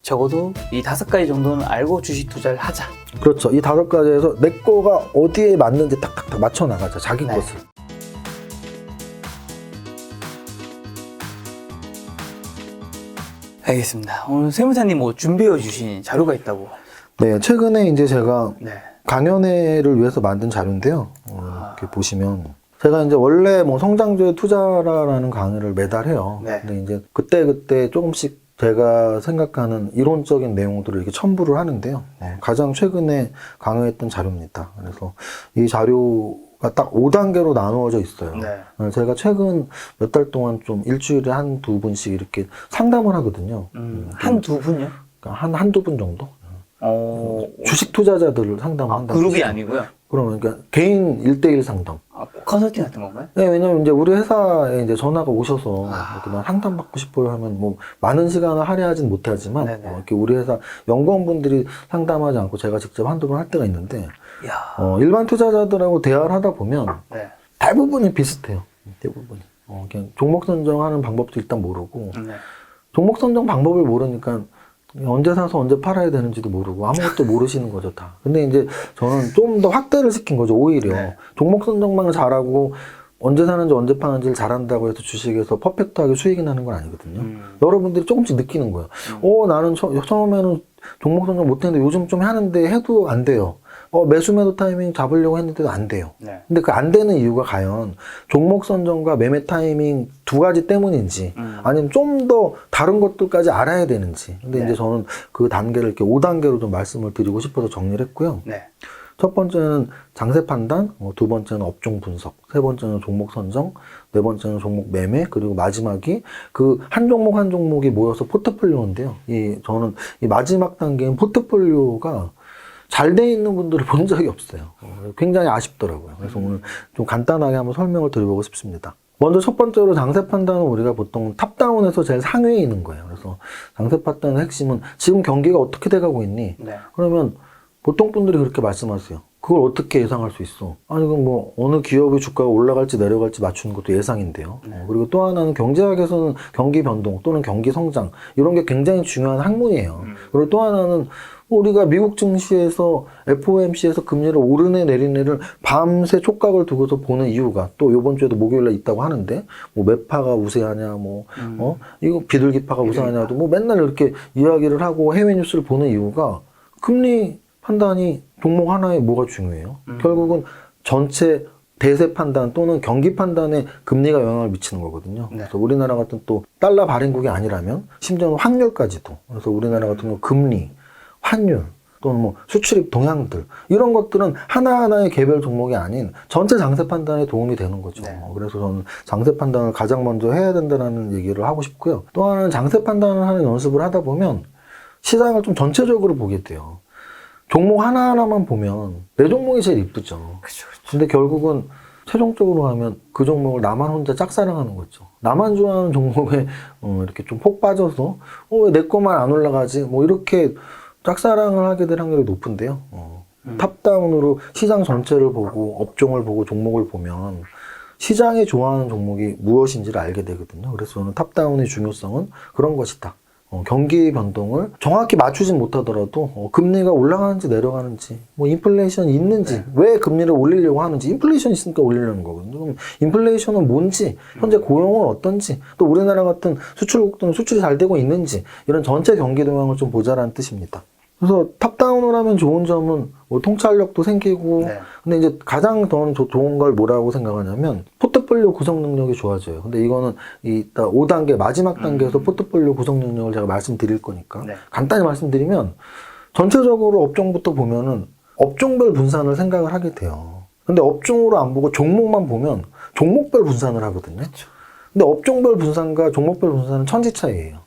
적어도 이 5가지 정도는 알고 주식 투자를 하자. 그렇죠. 이 5가지에서 내 거가 어디에 맞는지 탁탁탁 맞춰 나가자. 자기 네. 것을. 알겠습니다. 오늘 세무사님 뭐 준비해 주신 자료가 있다고. 네, 최근에 이제 제가 네. 강연회를 위해서 만든 자료인데요. 이렇게 보시면 제가 이제 원래 뭐 성장주에 투자라는 강의를 매달 해요. 네. 근데 이제 그때 조금씩 제가 생각하는 이론적인 내용들을 이렇게 첨부를 하는데요. 가장 최근에 강의했던 자료입니다. 그래서 이 자료가 딱 5단계로 나누어져 있어요. 네. 제가 최근 몇 달 동안 좀 일주일에 한두 분씩 이렇게 상담을 하거든요. 한두 분요? 한두 분 정도? 주식 투자자들을 상담한다. 그룹이 아니고요? 그러면 그러니까 개인 1대1 상담. 컨설팅 같은 건가요? 네, 왜냐면 이제 우리 회사에 이제 전화가 오셔서 이렇게 난 상담 받고 싶어요 하면 뭐 많은 시간을 할애하진 못하지만 이렇게 우리 회사 연구원분들이 상담하지 않고 제가 직접 한두 번 할 때가 있는데 일반 투자자들하고 대화를 하다 보면 네. 대부분이 비슷해요. 대부분이. 그냥 종목 선정하는 방법도 일단 모르고 네. 종목 선정 방법을 모르니까 언제 사서 언제 팔아야 되는지도 모르고 아무것도 모르시는 거죠, 다. 근데 이제 저는 좀 더 확대를 시킨 거죠, 오히려. 네. 종목 선정만 잘하고 언제 사는지 언제 파는지를 잘한다고 해서 주식에서 퍼펙트하게 수익이 나는 건 아니거든요. 여러분들이 조금씩 느끼는 거예요. 나는 처음에는 종목 선정 못했는데 요즘 좀 하는데 해도 안 돼요. 매수 매도 타이밍 잡으려고 했는데도 안 돼요. 네. 근데 그 안 되는 이유가 과연 종목 선정과 매매 타이밍 두 가지 때문인지 아니면 좀 더 다른 것들까지 알아야 되는지. 근데 이제 저는 그 단계를 이렇게 5단계로 좀 말씀을 드리고 싶어서 정리를 했고요. 네. 첫 번째는 장세 판단, 두 번째는 업종 분석, 세 번째는 종목 선정, 네 번째는 종목 매매, 그리고 마지막이 그 한 종목 한 종목이 모여서 포트폴리오인데요. 저는 이 마지막 단계인 포트폴리오가 잘 돼 있는 분들을 본 적이 없어요. 굉장히 아쉽더라고요. 그래서 오늘 좀 간단하게 한번 설명을 드려보고 싶습니다. 먼저 첫 번째로 장세 판단은 우리가 보통 탑다운에서 제일 상위에 있는 거예요. 그래서 장세 판단의 핵심은 지금 경기가 어떻게 돼가고 있니? 네. 그러면 보통 분들이 그렇게 말씀하세요. 그걸 어떻게 예상할 수 있어? 아니, 그럼 뭐, 어느 기업의 주가가 올라갈지 내려갈지 맞추는 것도 예상인데요. 그리고 또 하나는 경제학에서는 경기 변동 또는 경기 성장, 이런 게 굉장히 중요한 학문이에요. 그리고 또 하나는 우리가 미국 증시에서 FOMC에서 금리를 오르네 내리네를 밤새 촉각을 두고서 보는 이유가 또 이번 주에도 목요일에 있다고 하는데 뭐 매파가 우세하냐 이거 비둘기파가 우세하냐도 뭐 맨날 이렇게 이야기를 하고 해외 뉴스를 보는 이유가 금리 판단이 종목 하나에 뭐가 중요해요? 결국은 전체 대세 판단 또는 경기 판단에 금리가 영향을 미치는 거거든요. 네. 그래서 우리나라 같은 또 달러 발행국이 아니라면 심지어는 확률까지도. 그래서 우리나라 같은 경우 금리, 환율 또는 뭐 수출입 동향들 이런 것들은 하나하나의 개별 종목이 아닌 전체 장세 판단에 도움이 되는 거죠. 네. 그래서 저는 장세 판단을 가장 먼저 해야 된다는 얘기를 하고 싶고요. 또 하나는 장세 판단을 하는 연습을 하다 보면 시장을 좀 전체적으로 보게 돼요. 종목 하나하나만 보면 내 종목이 제일 이쁘죠. 그쵸. 근데 결국은 최종적으로 하면 그 종목을 나만 혼자 짝사랑하는 거죠. 나만 좋아하는 종목에 이렇게 좀 폭 빠져서 왜 내 거만 안 올라가지? 뭐 이렇게 짝사랑을 하게 될 확률이 높은데요. 탑다운으로 시장 전체를 보고 업종을 보고 종목을 보면 시장이 좋아하는 종목이 무엇인지를 알게 되거든요. 그래서 저는 탑다운의 중요성은 그런 것이다. 경기 변동을 정확히 맞추진 못하더라도 금리가 올라가는지 내려가는지 뭐 인플레이션이 있는지 왜 금리를 올리려고 하는지 인플레이션이 있으니까 올리려는 거거든요. 그럼 인플레이션은 뭔지 현재 고용은 어떤지 또 우리나라 같은 수출국들은 수출이 잘 되고 있는지 이런 전체 경기 동향을 좀 보자라는 뜻입니다. 그래서 탑다운을 하면 좋은 점은 뭐 통찰력도 생기고 근데 이제 가장 더 좋은 걸 뭐라고 생각하냐면 포트폴리오 구성 능력이 좋아져요. 근데 이거는 이따 5단계 마지막 단계에서 포트폴리오 구성 능력을 제가 말씀드릴 거니까 간단히 말씀드리면 전체적으로 업종부터 보면은 업종별 분산을 생각을 하게 돼요. 근데 업종으로 안 보고 종목만 보면 종목별 분산을 하거든요. 근데 업종별 분산과 종목별 분산은 천지 차이예요.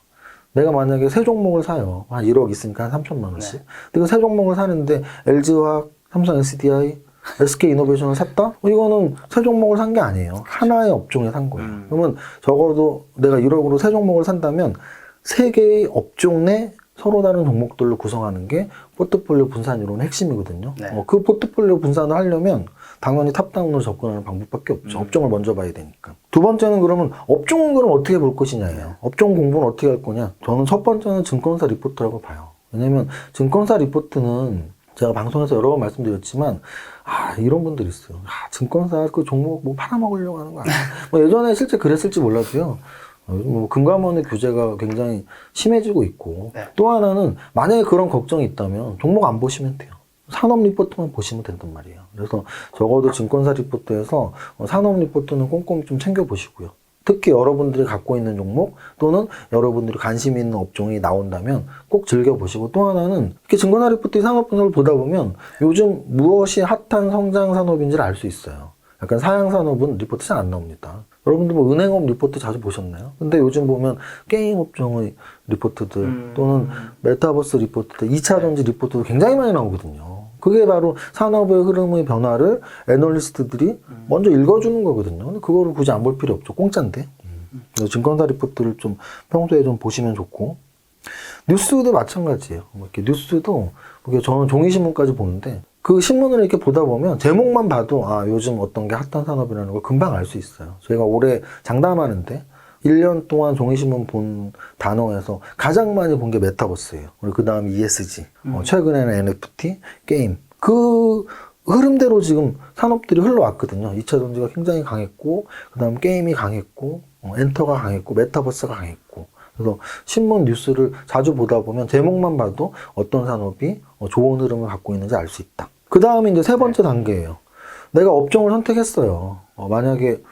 내가 만약에 세 종목을 사요. 한 1억 있으니까 한 3천만 원씩. 근데 세 종목을 사는데 LG화학, 삼성 SDI, SK이노베이션을 샀다? 이거는 세 종목을 산 게 아니에요. 하나의 업종에 산 거예요. 그러면 적어도 내가 1억으로 세 종목을 산다면 세 개의 업종 내 서로 다른 종목들로 구성하는 게 포트폴리오 분산 이론의 핵심이거든요. 네. 그 포트폴리오 분산을 하려면 당연히 탑다운으로 접근하는 방법밖에 없죠. 업종을 먼저 봐야 되니까. 두 번째는 그러면 업종은 그럼 어떻게 볼 것이냐예요. 업종 공부는 어떻게 할 거냐. 저는 첫 번째는 증권사 리포트라고 봐요. 왜냐면 증권사 리포트는 제가 방송에서 여러 번 말씀드렸지만 이런 분들이 있어요. 증권사 그 종목 뭐 팔아먹으려고 하는 거 아니야. 뭐 예전에 실제 그랬을지 몰라도요. 뭐 금감원의 규제가 굉장히 심해지고 있고 네. 또 하나는 만약에 그런 걱정이 있다면 종목 안 보시면 돼요. 산업 리포트만 보시면 된단 말이에요. 그래서 적어도 증권사 리포트에서 산업 리포트는 꼼꼼히 좀 챙겨보시고요. 특히 여러분들이 갖고 있는 종목 또는 여러분들이 관심 있는 업종이 나온다면 꼭 즐겨보시고 또 하나는 이렇게 증권사 리포트 산업 분석을 보다 보면 요즘 무엇이 핫한 성장 산업인지를 알 수 있어요. 약간 사양 산업은 리포트 잘 안 나옵니다. 여러분들 뭐 은행업 리포트 자주 보셨나요? 근데 요즘 보면 게임 업종의 리포트들 또는 메타버스 리포트들, 2차 전지 리포트도 굉장히 많이 나오거든요. 그게 바로 산업의 흐름의 변화를 애널리스트들이 먼저 읽어주는 거거든요. 근데 그거를 굳이 안 볼 필요 없죠. 공짜인데. 그래서 증권사 리포트를 좀 평소에 좀 보시면 좋고. 뉴스도 마찬가지예요. 이렇게 뉴스도 저는 종이신문까지 보는데 그 신문을 이렇게 보다 보면 제목만 봐도 요즘 어떤 게 핫한 산업이라는 걸 금방 알 수 있어요. 저희가 올해 장담하는데 1년 동안 종이신문 본 단어에서 가장 많이 본 게 메타버스예요. 그리고 그 다음 ESG, 최근에는 NFT, 게임. 그 흐름대로 지금 산업들이 흘러왔거든요. 2차 전지가 굉장히 강했고, 그 다음 게임이 강했고, 엔터가 강했고, 메타버스가 강했고. 그래서 신문 뉴스를 자주 보다 보면 제목만 봐도 어떤 산업이 좋은 흐름을 갖고 있는지 알 수 있다. 그 다음에 이제 세 번째 단계예요. 내가 업종을 선택했어요. 만약에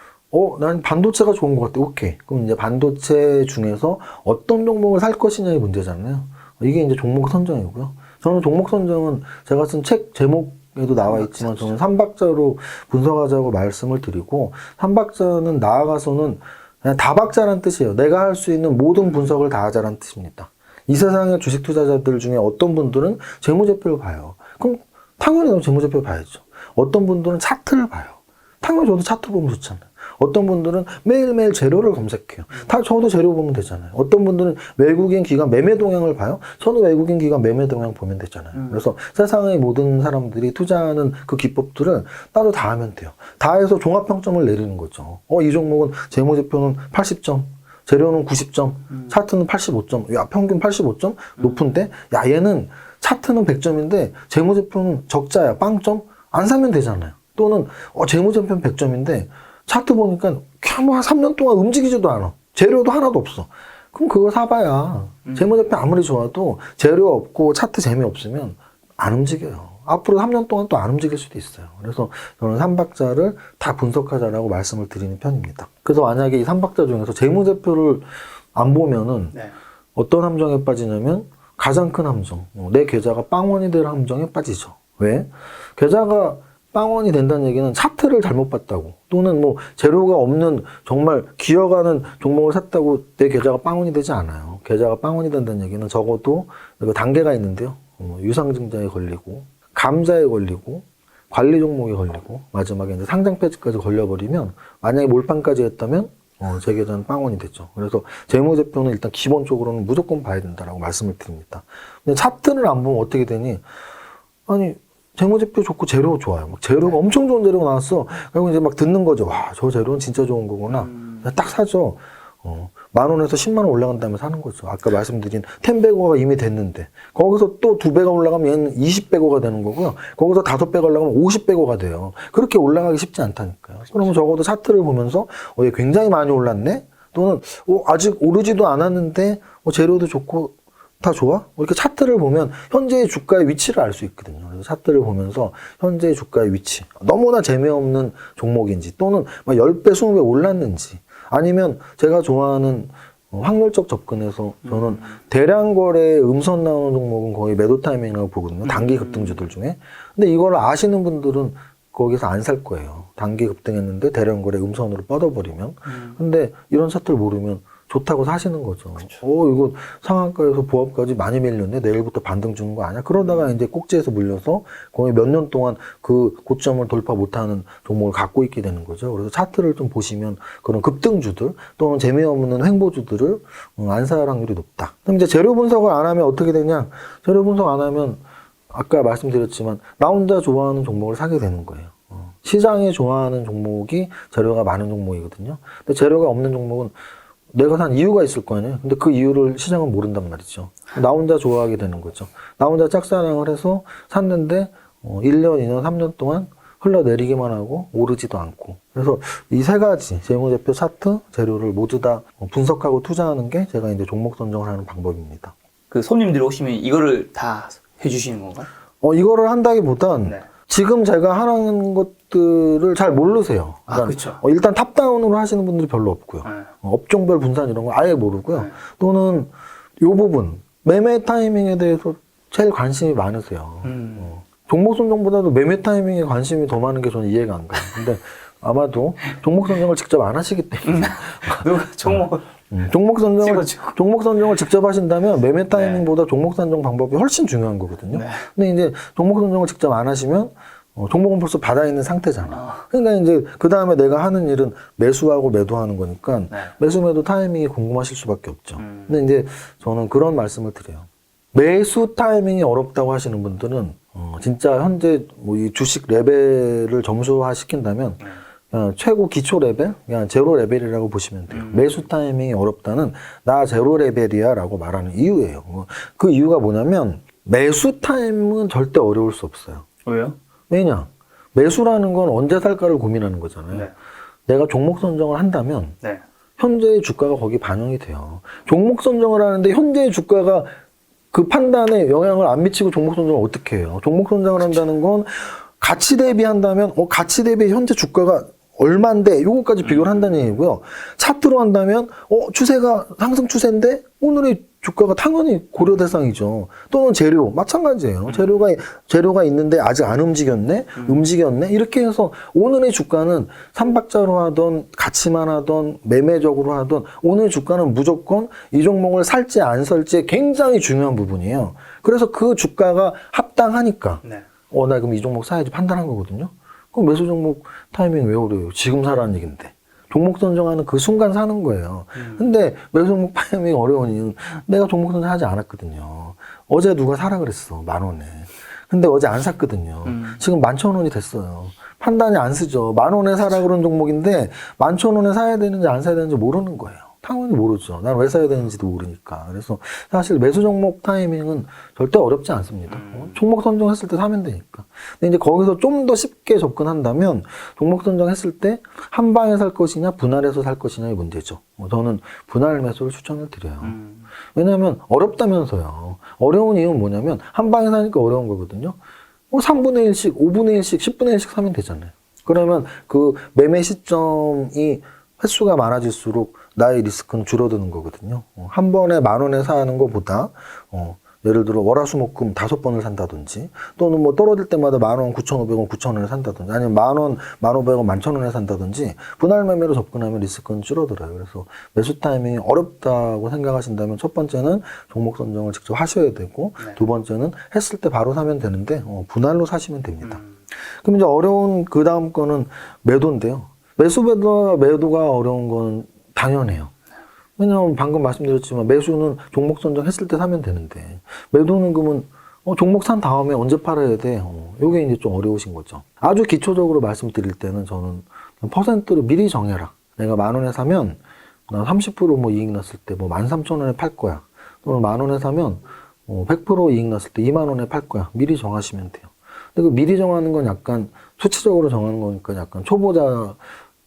난 반도체가 좋은 것 같아. 오케이. 그럼 이제 반도체 중에서 어떤 종목을 살 것이냐의 문제잖아요. 이게 이제 종목 선정이고요. 저는 종목 선정은 제가 쓴 책 제목에도 나와 있지만 저는 3박자로 분석하자고 말씀을 드리고 3박자는 나아가서는 그냥 다박자란 뜻이에요. 내가 할 수 있는 모든 분석을 다 하자란 뜻입니다. 이 세상의 주식 투자자들 중에 어떤 분들은 재무제표를 봐요. 그럼 당연히 재무제표 봐야죠. 어떤 분들은 차트를 봐요. 당연히 저도 차트 보면 좋잖아요. 어떤 분들은 매일매일 재료를 검색해요. 저도 재료 보면 되잖아요. 어떤 분들은 외국인 기관 매매 동향을 봐요. 저도 외국인 기관 매매 동향 보면 되잖아요. 그래서 세상의 모든 사람들이 투자하는 그 기법들을 따로 다 하면 돼요. 다 해서 종합평점을 내리는 거죠. 이 종목은 재무제표는 80점, 재료는 90점, 차트는 85점. 야, 평균 85점? 높은데? 야, 얘는 차트는 100점인데 재무제표는 적자야, 빵점? 안 사면 되잖아요. 또는 재무제표는 100점인데 차트 보니까 뭐 한 3년 동안 움직이지도 않아. 재료도 하나도 없어. 그럼 그거 사봐야 재무제표 아무리 좋아도 재료 없고 차트 재미없으면 안 움직여요. 앞으로 3년 동안 또 안 움직일 수도 있어요. 그래서 저는 3박자를 다 분석하자라고 말씀을 드리는 편입니다. 그래서 만약에 이 3박자 중에서 재무제표를 안 보면은 어떤 함정에 빠지냐면 가장 큰 함정. 내 계좌가 빵원이 될 함정에 빠지죠. 왜? 계좌가 빵원이 된다는 얘기는 차트를 잘못 봤다고 또는 뭐 재료가 없는 정말 기어가는 종목을 샀다고 내 계좌가 빵원이 되지 않아요. 계좌가 빵원이 된다는 얘기는 적어도 단계가 있는데요. 유상증자에 걸리고 감자에 걸리고 관리 종목에 걸리고 마지막에 이제 상장 폐지까지 걸려버리면 만약에 몰빵까지 했다면 제 계좌는 빵원이 되죠. 그래서 재무제표는 일단 기본적으로는 무조건 봐야 된다라고 말씀을 드립니다. 근데 차트를 안 보면 어떻게 되니? 아니 재무제표 좋고 재료 좋아요. 막 재료가 엄청 좋은 재료가 나왔어. 그리고 이제 막 듣는 거죠. 와, 저 재료는 진짜 좋은 거구나. 딱 사죠. 10,000원에서 100,000원 올라간 다음에 사는 거죠. 아까 말씀드린 10배고가 이미 됐는데 거기서 또 2배가 올라가면 얘는 20배고가 되는 거고요. 거기서 5배가 올라가면 50배고가 돼요. 그렇게 올라가기 쉽지 않다니까요. 그러면 적어도 차트를 보면서 얘 굉장히 많이 올랐네? 또는 아직 오르지도 않았는데 재료도 좋고 다 좋아? 이렇게 차트를 보면 현재의 주가의 위치를 알 수 있거든요. 그래서 차트를 보면서 현재의 주가의 위치, 너무나 재미없는 종목인지 또는 막 10배, 20배 올랐는지 아니면 제가 좋아하는 확률적 접근에서 저는 대량 거래 음선 나오는 종목은 거의 매도 타이밍이라고 보거든요. 단기 급등주들 중에. 근데 이걸 아시는 분들은 거기서 안 살 거예요. 단기 급등했는데 대량 거래 음선으로 뻗어버리면. 근데 이런 차트를 모르면 좋다고 사시는 거죠. 이거 상한가에서 보합까지 많이 밀렸네. 내일부터 반등 주는 거 아니야? 그러다가 이제 꼭지에서 물려서 거의 몇 년 동안 그 고점을 돌파 못하는 종목을 갖고 있게 되는 거죠. 그래서 차트를 좀 보시면 그런 급등주들 또는 재미없는 횡보주들을 안 살 확률이 높다. 그럼 이제 재료 분석을 안 하면 어떻게 되냐? 재료 분석 안 하면 아까 말씀드렸지만 나 혼자 좋아하는 종목을 사게 되는 거예요. 시장이 좋아하는 종목이 재료가 많은 종목이거든요. 근데 재료가 없는 종목은 내가 산 이유가 있을 거 아니에요. 근데 그 이유를 시장은 모른단 말이죠. 나 혼자 좋아하게 되는 거죠. 나 혼자 짝사랑을 해서 샀는데 1년, 2년, 3년 동안 흘러내리기만 하고 오르지도 않고. 그래서 이 세 가지 재무제표 차트, 재료를 모두 다 분석하고 투자하는 게 제가 이제 종목 선정을 하는 방법입니다. 그 손님들이 오시면 이거를 다 해주시는 건가요? 이거를 한다기보단 네. 지금 제가 하는 것들을 잘 모르세요. 아, 그렇죠. 일단 탑다운으로 하시는 분들이 별로 없고요. 네. 업종별 분산 이런 거 아예 모르고요. 네. 또는 이 부분 매매 타이밍에 대해서 제일 관심이 많으세요. 종목 선정보다도 매매 타이밍에 관심이 더 많은 게 저는 이해가 안 가요. 근데 아마도 종목 선정을 직접 안 하시기 때문에 누가 종목 종목 선정을 직접 하신다면 매매 타이밍보다 종목 선정 방법이 훨씬 중요한 거거든요. 네. 근데 이제 종목 선정을 직접 안 하시면 종목은 벌써 받아 있는 상태잖아. 그러니까 이제 그 다음에 내가 하는 일은 매수하고 매도하는 거니까 네. 매수 매도 타이밍이 궁금하실 수밖에 없죠. 근데 이제 저는 그런 말씀을 드려요. 매수 타이밍이 어렵다고 하시는 분들은 진짜 현재 뭐 이 주식 레벨을 점수화 시킨다면 그냥 최고 기초 레벨, 그냥 제로 레벨이라고 보시면 돼요. 매수 타이밍이 어렵다는 나 제로 레벨이야 라고 말하는 이유예요. 그 이유가 뭐냐면 매수 타임은 절대 어려울 수 없어요. 왜요? 왜냐? 매수라는 건 언제 살까를 고민하는 거잖아요. 네. 내가 종목 선정을 한다면 네. 현재의 주가가 거기 반영이 돼요. 종목 선정을 하는데 현재의 주가가 그 판단에 영향을 안 미치고 종목 선정을 어떻게 해요? 종목 선정을 한다는 건 가치 대비한다면 가치 대비 현재 주가가 얼마인데 요거까지 비교를 한다는 얘기고요. 차트로 한다면 추세가 상승 추세인데 오늘의 주가가 당연히 고려 대상이죠. 또는 재료 마찬가지예요. 재료가 있는데 아직 안 움직였네, 움직였네 이렇게 해서 오늘의 주가는 삼박자로 하던 가치만 하던 매매적으로 하던 오늘 주가는 무조건 이 종목을 살지 안 살지 굉장히 중요한 부분이에요. 그래서 그 주가가 합당하니까 네. 나 그럼 이 종목 사야지 판단한 거거든요. 그럼 매수 종목 타이밍 왜 어려워요? 지금 사라는 얘기인데. 종목 선정하는 그 순간 사는 거예요. 근데 매수 종목 타이밍 어려운 이유는 내가 종목 선정하지 않았거든요. 어제 누가 사라 그랬어. 10,000원에. 근데 어제 안 샀거든요. 지금 11,000원이 됐어요. 판단이 안 쓰죠. 10,000원에 사라 그런 종목인데 11,000원에 사야 되는지 안 사야 되는지 모르는 거예요. 당연히 모르죠. 난 왜 사야 되는지도 모르니까. 그래서 사실 매수 종목 타이밍은 절대 어렵지 않습니다. 종목 선정했을 때 사면 되니까. 근데 이제 거기서 좀 더 쉽게 접근한다면 종목 선정했을 때 한 방에 살 것이냐 분할해서 살 것이냐의 문제죠. 저는 분할 매수를 추천을 드려요. 왜냐하면 어렵다면서요. 어려운 이유는 뭐냐면 한 방에 사니까 어려운 거거든요. 3분의 1씩, 5분의 1씩, 10분의 1씩 사면 되잖아요. 그러면 그 매매 시점이 횟수가 많아질수록 나의 리스크는 줄어드는 거거든요. 한 번에 10,000원에 사는 것보다 예를 들어 월화수목금 5번을 산다든지 또는 뭐 떨어질 때마다 10,000원, 9,500원, 9,000원에 산다든지 아니면 10,000원, 1,500원, 11,000원에 산다든지 분할 매매로 접근하면 리스크는 줄어들어요. 그래서 매수 타이밍이 어렵다고 생각하신다면 첫 번째는 종목 선정을 직접 하셔야 되고 네. 두 번째는 했을 때 바로 사면 되는데 분할로 사시면 됩니다. 그럼 이제 어려운 그 다음 거는 매도인데요. 매도가 어려운 건 당연해요. 왜냐하면 방금 말씀드렸지만 매수는 종목 선정했을 때 사면 되는데 매도는 그러면 종목 산 다음에 언제 팔아야 돼? 이게 이제 좀 어려우신 거죠. 아주 기초적으로 말씀드릴 때는 저는 퍼센트를 미리 정해라. 내가 10,000원에 사면 나 30% 이익 났을 때 13,000원에 팔 거야. 또는 10,000원에 사면 100% 이익 났을 때 20,000원에 팔 거야. 미리 정하시면 돼요. 근데 그 미리 정하는 건 약간 수치적으로 정하는 거니까 약간 초보자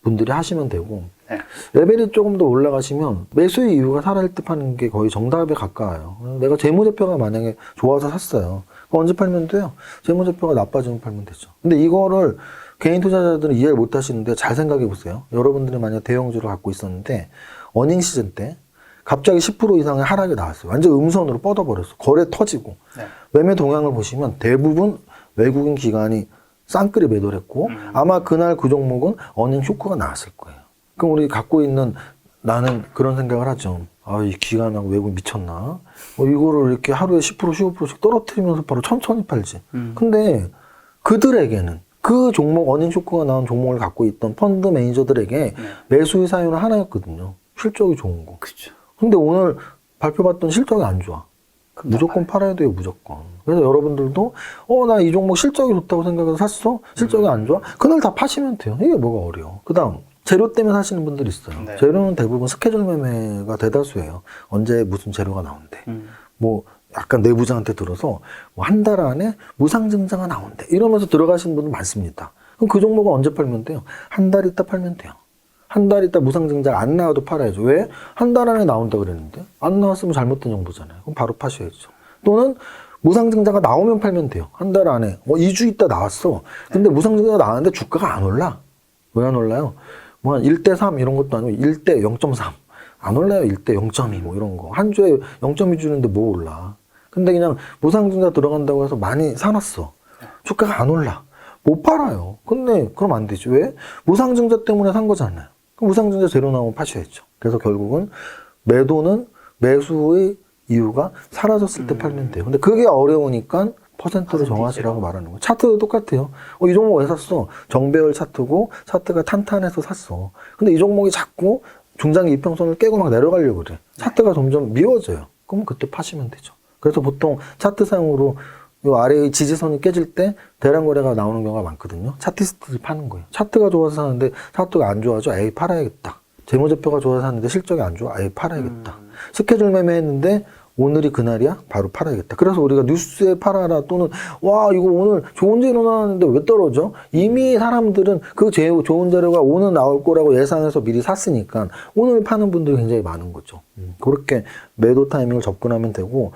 분들이 하시면 되고 네. 레벨이 조금 더 올라가시면 매수의 이유가 살아날 때 파는 게 거의 정답에 가까워요. 내가 재무제표가 만약에 좋아서 샀어요. 언제 팔면 돼요? 재무제표가 나빠지면 팔면 되죠. 근데 이거를 개인 투자자들은 이해를 못 하시는데 잘 생각해 보세요. 여러분들이 만약 대형주를 갖고 있었는데 어닝 시즌 때 갑자기 10% 이상의 하락이 나왔어요. 완전 음선으로 뻗어버렸어. 거래 터지고. 네. 매매 동향을 보시면 대부분 외국인 기관이 쌍끌이 매도를 했고 아마 그날 그 종목은 어닝 쇼크가 나왔을 거예요. 그럼 우리 갖고 있는 나는 그런 생각을 하죠. 아, 이 기관하고 외국인 미쳤나? 이거를 이렇게 하루에 10% 15%씩 떨어뜨리면서 바로 천천히 팔지. 근데 그들에게는 그 종목, 어닝 쇼크가 나온 종목을 갖고 있던 펀드 매니저들에게 매수의 사유는 하나였거든요. 실적이 좋은 거. 그렇죠. 근데 오늘 발표받던 실적이 안 좋아. 무조건 팔아야 돼요, 무조건. 그래서 여러분들도, 나 이 종목 실적이 좋다고 생각해서 샀어? 실적이 안 좋아? 그날 다 파시면 돼요. 이게 뭐가 어려워. 그 다음, 재료 때문에 사시는 분들이 있어요. 네. 재료는 대부분 스케줄 매매가 대다수예요. 언제 무슨 재료가 나온대. 뭐, 약간 내부장한테 들어서 뭐 한 달 안에 무상증자가 나온대. 이러면서 들어가시는 분들 많습니다. 그럼 그 종목은 언제 팔면 돼요? 한 달 있다 팔면 돼요. 한 달 있다 무상증자 안 나와도 팔아야죠. 왜? 한 달 안에 나온다 그랬는데 안 나왔으면 잘못된 정보잖아요. 그럼 바로 파셔야죠. 또는 무상증자가 나오면 팔면 돼요. 한 달 안에 2주 있다 나왔어. 근데 무상증자가 나왔는데 주가가 안 올라. 왜 안 올라요? 뭐 1대 3 이런 것도 아니고 1대 0.3 안 올라요. 1대 0.2 뭐 이런 거. 한 주에 0.2 주는데 뭐 올라. 근데 그냥 무상증자 들어간다고 해서 많이 사놨어. 주가가 안 올라. 못 팔아요. 근데 그럼 안 되지. 왜? 무상증자 때문에 산 거잖아요. 그럼 무상증자 제로 나오면 파셔야죠. 그래서 결국은 매도는 매수의 이유가 사라졌을 때 팔면 돼요. 근데 그게 어려우니까 퍼센트를 정하시라고 말하는 거예요. 차트도 똑같아요. 이 종목 왜 샀어? 정배열 차트고 차트가 탄탄해서 샀어. 근데 이 종목이 자꾸 중장기 이평선을 깨고 막 내려가려고 그래. 차트가 점점 미워져요. 그럼 그때 파시면 되죠. 그래서 보통 차트상으로 요 아래의 지지선이 깨질 때 대량 거래가 나오는 경우가 많거든요. 차티스트들이 파는 거예요. 차트가 좋아서 사는데 차트가 안 좋아져. 에이 팔아야겠다. 재무제표가 좋아서 사는데 실적이 안 좋아. 에이 팔아야겠다. 스케줄 매매했는데 오늘이 그날이야? 바로 팔아야겠다. 그래서 우리가 뉴스에 팔아라 또는 와 이거 오늘 좋은 재료 나왔는데 왜 떨어져? 이미 사람들은 그 좋은 재료가 오늘 나올 거라고 예상해서 미리 샀으니까 오늘 파는 분들이 굉장히 많은 거죠. 그렇게 매도 타이밍을 접근하면 되고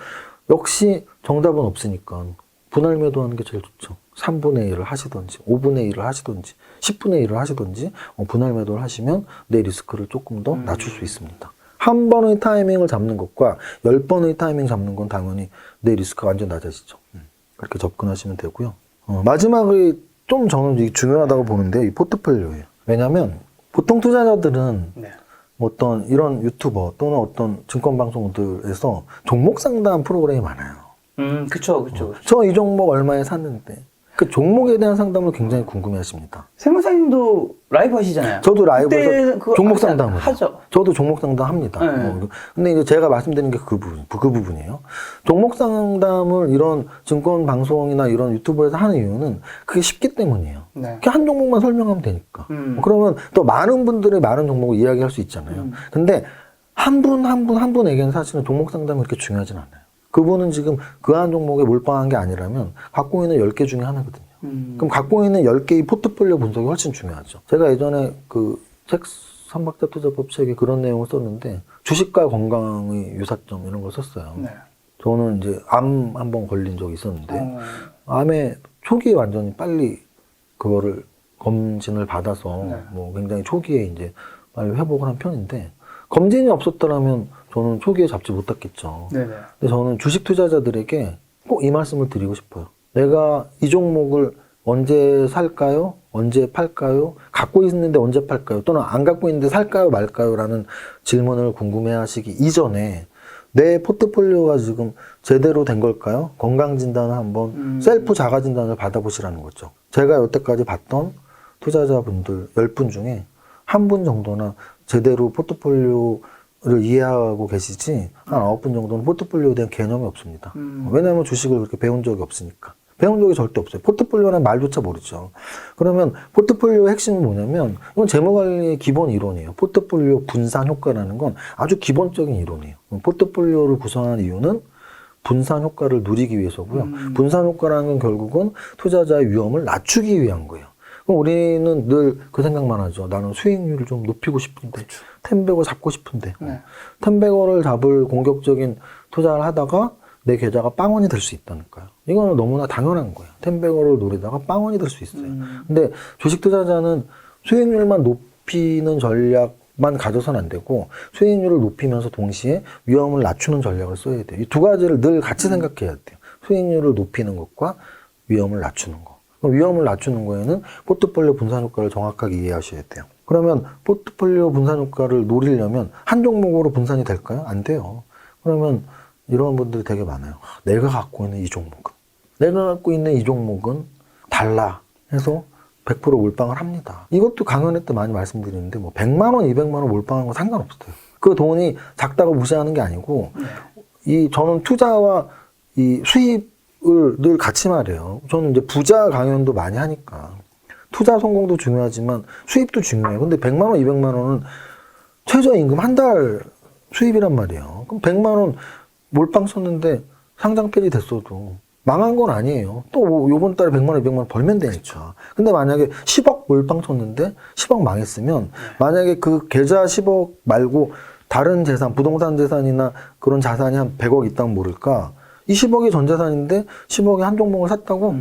역시 정답은 없으니까 분할 매도하는 게 제일 좋죠. 3분의 1을 하시든지 5분의 1을 하시든지 10분의 1을 하시든지 분할 매도를 하시면 내 리스크를 조금 더 낮출 수 있습니다. 한 번의 타이밍을 잡는 것과 10번의 타이밍 잡는 건 당연히 내 리스크가 완전 낮아지죠. 그렇게 접근하시면 되고요. 마지막에 좀 저는 중요하다고 보는데 이 포트폴리오예요. 왜냐하면 보통 투자자들은 어떤 이런 유튜버 또는 어떤 증권방송들에서 종목 상담 프로그램이 많아요. 그쵸. 저 이 종목 얼마에 샀는데 그 종목에 대한 상담을 굉장히 궁금해 하십니다. 세무사님도 라이브 하시잖아요. 저도 라이브에서 그때 종목 상담을 하죠. 저도 종목 상담 합니다. 네. 근데 이제 제가 말씀드리는 게 그 부분이에요. 종목 상담을 이런 증권 방송이나 이런 유튜브에서 하는 이유는 그게 쉽기 때문이에요. 네. 한 종목만 설명하면 되니까. 그러면 또 많은 분들의 많은 종목을 이야기할 수 있잖아요. 근데 한 분에게는 사실은 종목 상담이 그렇게 중요하진 않아요. 그분은 지금 그 한 종목에 몰빵한 게 아니라면 갖고 있는 10개 중에 하나거든요. 그럼 갖고 있는 10개의 포트폴리오 분석이 훨씬 중요하죠. 제가 예전에 그 책 3박자 투자법 책에 그런 내용을 썼는데 주식과 건강의 유사점 이런 걸 썼어요. 네. 저는 이제 암 한 번 걸린 적이 있었는데 암에 초기에 완전히 빨리 그거를 검진을 받아서 뭐 굉장히 초기에 이제 빨리 회복을 한 편인데 검진이 없었더라면 저는 초기에 잡지 못했겠죠. 네네. 근데 저는 주식 투자자들에게 꼭 이 말씀을 드리고 싶어요. 내가 이 종목을 언제 살까요? 언제 팔까요? 갖고 있는데 언제 팔까요? 또는 안 갖고 있는데 살까요? 말까요? 라는 질문을 궁금해 하시기 이전에 내 포트폴리오가 지금 제대로 된 걸까요? 건강진단을 한번 셀프 자가진단을 받아보시라는 거죠. 제가 여태까지 봤던 투자자분들 10분 중에 한 분 정도나 제대로 포트폴리오를 이해하고 계시지 한 9분 정도는 포트폴리오에 대한 개념이 없습니다. 왜냐하면 주식을 그렇게 배운 적이 없으니까. 배운 적이 절대 없어요. 포트폴리오라는 말조차 모르죠. 그러면 포트폴리오의 핵심은 뭐냐면 이건 재무관리의 기본 이론이에요. 포트폴리오 분산 효과라는 건 아주 기본적인 이론이에요. 포트폴리오를 구성한 이유는 분산 효과를 누리기 위해서고요. 분산 효과라는 건 결국은 투자자의 위험을 낮추기 위한 거예요. 그럼 우리는 늘 그 생각만 하죠. 나는 수익률을 좀 높이고 싶은데, 텐백을 잡고 싶은데, 텐백어를 잡을 공격적인 투자를 하다가 내 계좌가 빵원이 될 수 있다니까요. 이거는 너무나 당연한 거예요. 텐백어를 노리다가 빵원이 될 수 있어요. 근데 주식 투자자는 수익률만 높이는 전략만 가져서는 안 되고 수익률을 높이면서 동시에 위험을 낮추는 전략을 써야 돼요. 이 두 가지를 늘 같이 생각해야 돼요. 수익률을 높이는 것과 위험을 낮추는 거. 그럼 위험을 낮추는 거에는 포트폴리오 분산 효과를 정확하게 이해하셔야 돼요. 그러면 포트폴리오 분산 효과를 노리려면 한 종목으로 분산이 될까요? 안 돼요. 그러면 이런 분들이 되게 많아요. 내가 갖고 있는 이 종목은 달라 해서 100% 몰빵을 합니다. 이것도 강연회 때 많이 말씀드리는데 뭐 100만 원, 200만 원 몰빵하는 건 상관없어요. 그 돈이 작다고 무시하는 게 아니고 저는 투자와 이 수입을 늘 같이 말해요. 저는 이제 부자 강연도 많이 하니까 투자 성공도 중요하지만 수입도 중요해요. 근데 100만 원, 200만 원은 최저임금 한 달 수입이란 말이에요. 그럼 100만 원 몰빵 썼는데 상장 폐지 됐어도 망한 건 아니에요. 또 요번 달에 100만 원, 200만 원 벌면 되니까. 근데 만약에 10억 몰빵 쳤는데 10억 망했으면 만약에 그 계좌 10억 말고 다른 재산, 부동산 재산이나 그런 자산이 한 100억 있다면 모를까? 이 10억이 전 재산인데 10억에 한 종목을 샀다고?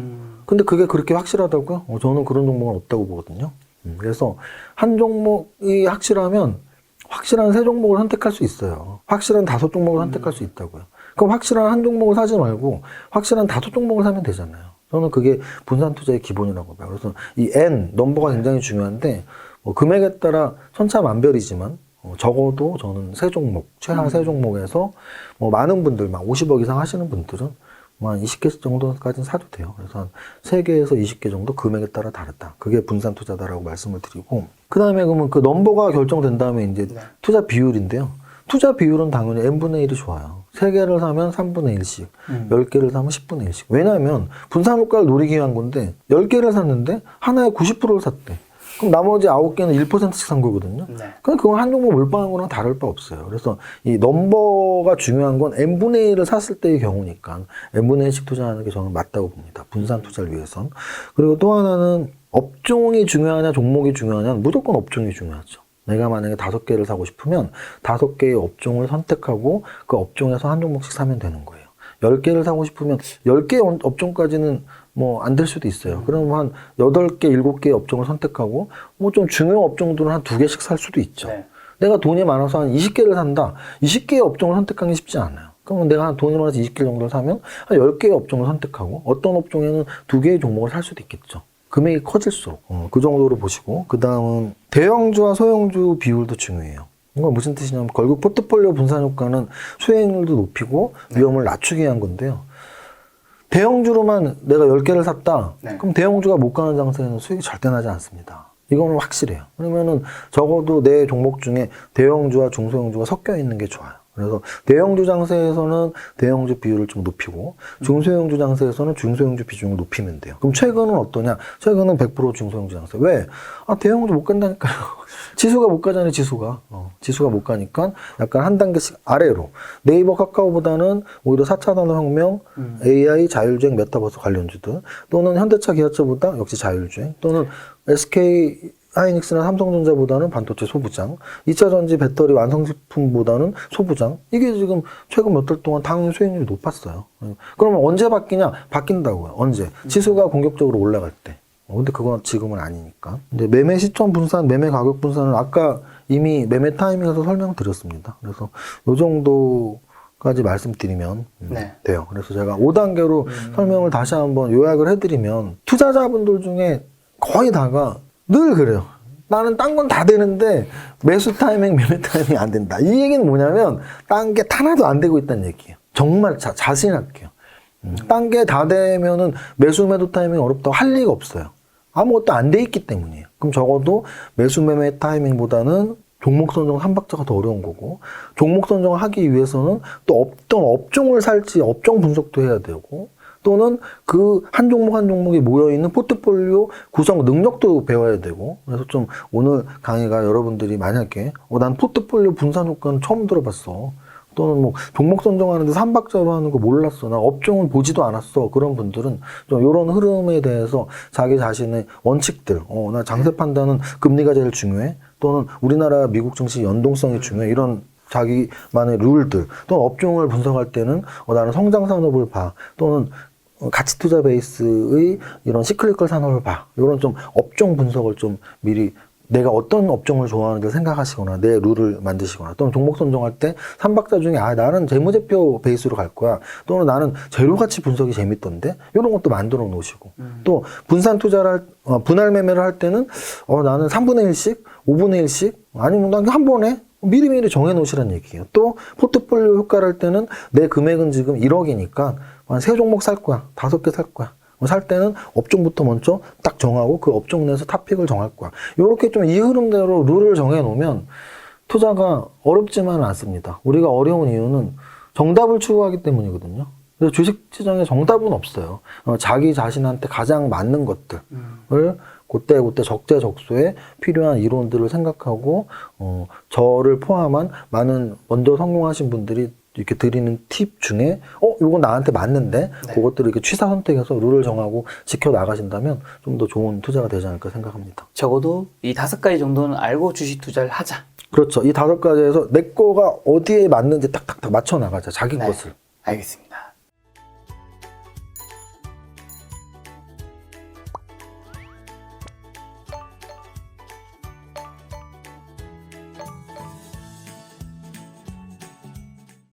근데 그게 그렇게 확실하다고요? 저는 그런 종목은 없다고 보거든요. 그래서 한 종목이 확실하면 확실한 3종목을 선택할 수 있어요. 확실한 5종목을 선택할 수 있다고요. 그럼 확실한 한 종목을 사지 말고 확실한 5종목을 사면 되잖아요. 저는 그게 분산 투자의 기본이라고 봐요. 그래서 이 N, 넘버가 굉장히 중요한데 뭐 금액에 따라 천차만별이지만 적어도 저는 3종목, 최하 3종목에서 뭐 많은 분들, 막 50억 이상 하시는 분들은 뭐 한 20개 정도까지는 사도 돼요. 그래서 한 3개에서 20개 정도 금액에 따라 다르다. 그게 분산 투자다라고 말씀을 드리고. 그 다음에 그러면 그 넘버가 결정된 다음에 이제 투자 비율인데요. 투자 비율은 당연히 n분의 1이 좋아요. 3개를 사면 3분의 1씩, 10개를 사면 10분의 1씩. 왜냐하면 분산 효과를 노리기 위한 건데 10개를 샀는데 하나에 90%를 샀대. 그럼 나머지 9개는 1%씩 산 거거든요. 그럼 그건 한 종목 몰빵한 거랑 다를 바 없어요. 그래서 이 넘버가 중요한 건 n분의 1을 샀을 때의 경우니까 n분의 1씩 투자하는 게 저는 맞다고 봅니다. 분산 투자를 위해선. 그리고 또 하나는 업종이 중요하냐 종목이 중요하냐는 무조건 업종이 중요하죠. 내가 만약에 5개를 사고 싶으면 5개의 업종을 선택하고 그 업종에서 한 종목씩 사면 되는 거예요. 10개를 사고 싶으면 10개의 업종까지는 뭐 안 될 수도 있어요. 그럼 한 8개, 7개의 업종을 선택하고 뭐 좀 중요한 업종들은 한 2개씩 살 수도 있죠. 내가 돈이 많아서 한 20개를 산다. 20개의 업종을 선택하기 쉽지 않아요. 그러면 내가 한 돈이 많아서 20개 정도를 사면 한 10개의 업종을 선택하고 어떤 업종에는 2개의 종목을 살 수도 있겠죠. 금액이 커질수록 그 정도로 보시고 그 다음은 대형주와 소형주 비율도 중요해요. 이건 무슨 뜻이냐면 결국 포트폴리오 분산 효과는 수익률도 높이고 위험을 낮추기 위한 건데요. 대형주로만 내가 10개를 샀다. 그럼 대형주가 못 가는 장세에는 수익이 절대 나지 않습니다. 이거는 확실해요. 그러면은 적어도 내 종목 중에 대형주와 중소형주가 섞여 있는 게 좋아요. 그래서 대형주 장세에서는 대형주 비율을 좀 높이고 중소형주 장세에서는 중소형주 비중을 높이면 돼요. 그럼 최근은 어떠냐? 최근은 100% 중소형주 장세. 왜? 대형주 못 간다니까요. 지수가 못 가잖아요, 지수가. 지수가 못 가니까 약간 한 단계씩 아래로. 네이버 카카오보다는 오히려 4차 산업혁명, AI, 자율주행, 메타버스 관련주들 또는 현대차, 기아차보다 역시 자율주행 또는 SK 하이닉스나 삼성전자보다는 반도체 소부장, 2차 전지 배터리 완성식품보다는 소부장. 이게 지금 최근 몇 달 동안 당연 수익률이 높았어요. 그러면 언제 바뀌냐? 바뀐다고요. 언제? 지수가 공격적으로 올라갈 때. 근데 그건 지금은 아니니까. 근데 매매 시점 분산, 매매 가격 분산은 아까 이미 매매 타이밍에서 설명드렸습니다. 그래서 요 정도까지 말씀드리면 돼요. 그래서 제가 5단계로 설명을 다시 한번 요약을 해드리면 투자자분들 중에 거의 다가 늘 그래요. 나는 딴 건 다 되는데 매수 타이밍, 매매 타이밍이 안 된다. 이 얘기는 뭐냐면 딴 게 하나도 안 되고 있다는 얘기예요. 정말 자신할게요. 딴 게 다 되면은 매수, 매도 타이밍 어렵다고 할 리가 없어요. 아무것도 안 돼 있기 때문이에요. 그럼 적어도 매수, 매매 타이밍보다는 종목 선정 3박자가 더 어려운 거고 종목 선정을 하기 위해서는 또 어떤 업종을 살지 업종 분석도 해야 되고 또는 그 한 종목 한 종목이 모여있는 포트폴리오 구성 능력도 배워야 되고 그래서 좀 오늘 강의가 여러분들이 만약에 난 포트폴리오 분산 효과는 처음 들어봤어 또는 뭐 종목 선정하는데 3박자로 하는 거 몰랐어 나 업종을 보지도 않았어 그런 분들은 좀 이런 흐름에 대해서 자기 자신의 원칙들 나 장세 판단은 금리가 제일 중요해 또는 우리나라 미국 증시 연동성이 중요해 이런 자기만의 룰들 또는 업종을 분석할 때는 나는 성장 산업을 봐 또는 가치 투자 베이스의 이런 시클리컬 산업을 봐. 이런 좀 업종 분석을 좀 미리 내가 어떤 업종을 좋아하는지 생각하시거나 내 룰을 만드시거나 또는 종목 선정할 때 3박자 중에 나는 재무제표 베이스로 갈 거야. 또는 나는 재료가치 분석이 재밌던데 이런 것도 만들어 놓으시고 또 분산 투자를 분할 매매를 할 때는 나는 3분의 1씩 5분의 1씩 아니면 한 번에 미리미리 정해 놓으시라는 얘기예요. 또 포트폴리오 효과를 할 때는 내 금액은 지금 1억이니까 한 3종목 살 거야. 5개 살 거야. 살 때는 업종부터 먼저 딱 정하고 그 업종 내에서 탑픽을 정할 거야. 이렇게 좀 이 흐름대로 룰을 정해 놓으면 투자가 어렵지만은 않습니다. 우리가 어려운 이유는 정답을 추구하기 때문이거든요. 그래서 주식 시장에 정답은 없어요. 자기 자신한테 가장 맞는 것들을 그때 적재적소에 필요한 이론들을 생각하고 저를 포함한 많은 먼저 성공하신 분들이 이렇게 드리는 팁 중에 이거 나한테 맞는데 네. 그것들을 이렇게 취사 선택해서 룰을 정하고 지켜 나가신다면 좀 더 좋은 투자가 되지 않을까 생각합니다. 적어도 이 5가지 정도는 알고 주식 투자를 하자. 그렇죠. 이 5가지에서 내 거가 어디에 맞는지 딱딱딱 맞춰 나가자. 자기 네. 것을. 알겠습니다.